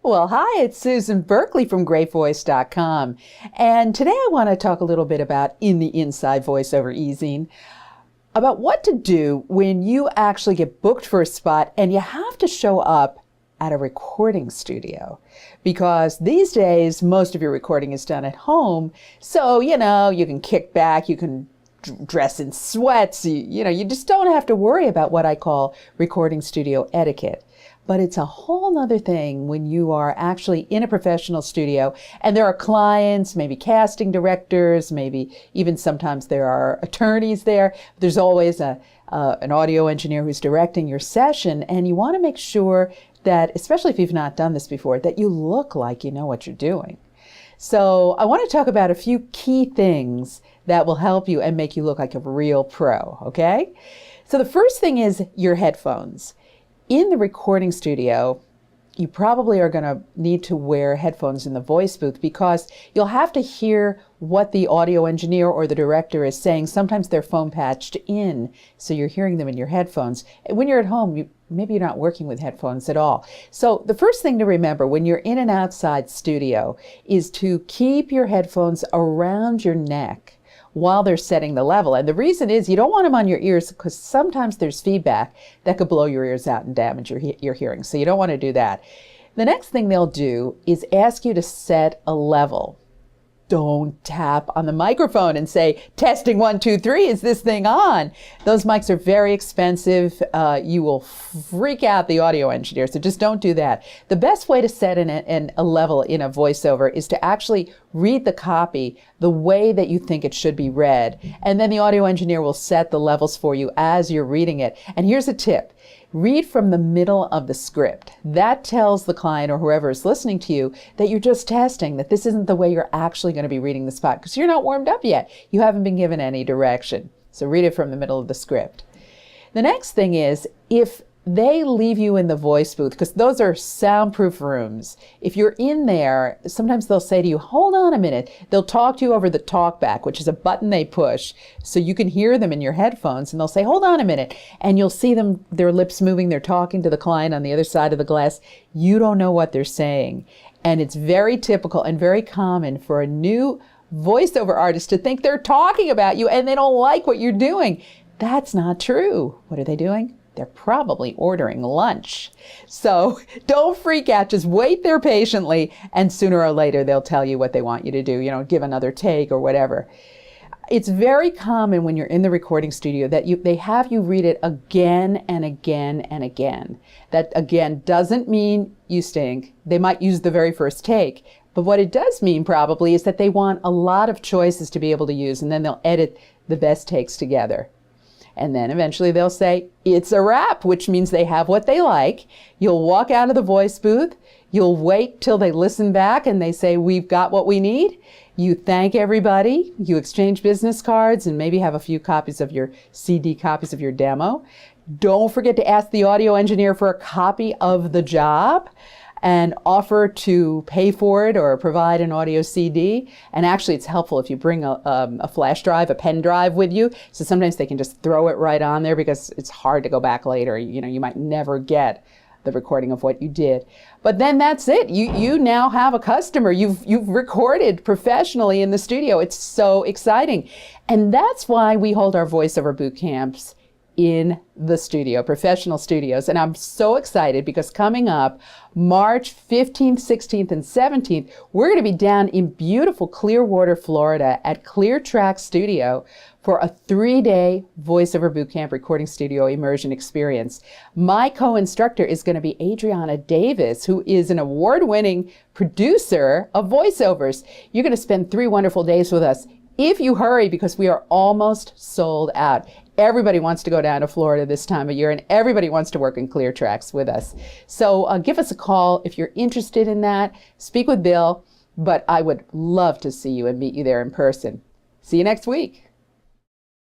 Well, hi, it's Susan Berkley from greatvoice.com. And today I want to talk a little bit about in the inside voiceover easing, about what to do when you actually get booked for a spot and you have to show up at a recording studio. Because these days, most of your recording is done at home. So, you can kick back, you can dress in sweats, you just don't have to worry about what I call recording studio etiquette. But it's a whole other thing when you are actually in a professional studio and there are clients, maybe casting directors, maybe even sometimes there are attorneys there. There's always an audio engineer who's directing your session, and you want to make sure that, especially if you've not done this before, that you look like you know what you're doing. So I want to talk about a few key things that will help you and make you look like a real pro, okay? So the first thing is your headphones. In the recording studio, you probably are going to need to wear headphones in the voice booth because you'll have to hear what the audio engineer or the director is saying. Sometimes they're phone patched in, so you're hearing them in your headphones. When you're at home, maybe you're not working with headphones at all. So the first thing to remember when you're in an outside studio is to keep your headphones around your neck while they're setting the level. And the reason is you don't want them on your ears because sometimes there's feedback that could blow your ears out and damage your hearing. So you don't want to do that. The next thing they'll do is ask you to set a level. Don't tap on the microphone and say, testing 1, 2, 3, is this thing on? Those mics are very expensive. You will freak out the audio engineer, so just don't do that. The best way to set a level in a voiceover is to actually read the copy the way that you think it should be read. And then the audio engineer will set the levels for you as you're reading it. And here's a tip. Read from the middle of the script. That tells the client or whoever is listening to you that you're just testing, that this isn't the way you're actually going to be reading the spot because you're not warmed up yet. You haven't been given any direction. So read it from the middle of the script. The next thing is if they leave you in the voice booth, because those are soundproof rooms. If you're in there, sometimes they'll say to you, hold on a minute. They'll talk to you over the talkback, which is a button they push so you can hear them in your headphones, and they'll say, hold on a minute. And you'll see them, their lips moving, they're talking to the client on the other side of the glass. You don't know what they're saying. And it's very typical and very common for a new voiceover artist to think they're talking about you and they don't like what you're doing. That's not true. What are they doing? They're probably ordering lunch. So don't freak out, just wait there patiently, and sooner or later they'll tell you what they want you to do, give another take or whatever. It's very common when you're in the recording studio that they have you read it again and again and again. That again doesn't mean you stink. They might use the very first take, but what it does mean probably is that they want a lot of choices to be able to use, and then they'll edit the best takes together. And then eventually they'll say, it's a wrap, which means they have what they like. You'll walk out of the voice booth. You'll wait till they listen back and they say, we've got what we need. You thank everybody. You exchange business cards and maybe have a few copies of your CD, copies of your demo. Don't forget to ask the audio engineer for a copy of the job and offer to pay for it or provide an audio CD. And actually, it's helpful if you bring a flash drive, a pen drive with you. So sometimes they can just throw it right on there because it's hard to go back later. You might never get the recording of what you did. But then that's it. You now have a customer. You've recorded professionally in the studio. It's so exciting. And that's why we hold our voiceover boot camps in the studio, professional studios. And I'm so excited because coming up March 15th, 16th, and 17th, we're going to be down in beautiful Clearwater, Florida at Clear Track Studio for a 3-day voiceover bootcamp recording studio immersion experience. My co-instructor is going to be Adriana Davis, who is an award-winning producer of voiceovers. You're going to spend 3 wonderful days with us if you hurry because we are almost sold out. Everybody wants to go down to Florida this time of year, and everybody wants to work in Clear Tracks with us. So give us a call if you're interested in that. Speak with Bill, but I would love to see you and meet you there in person. See you next week.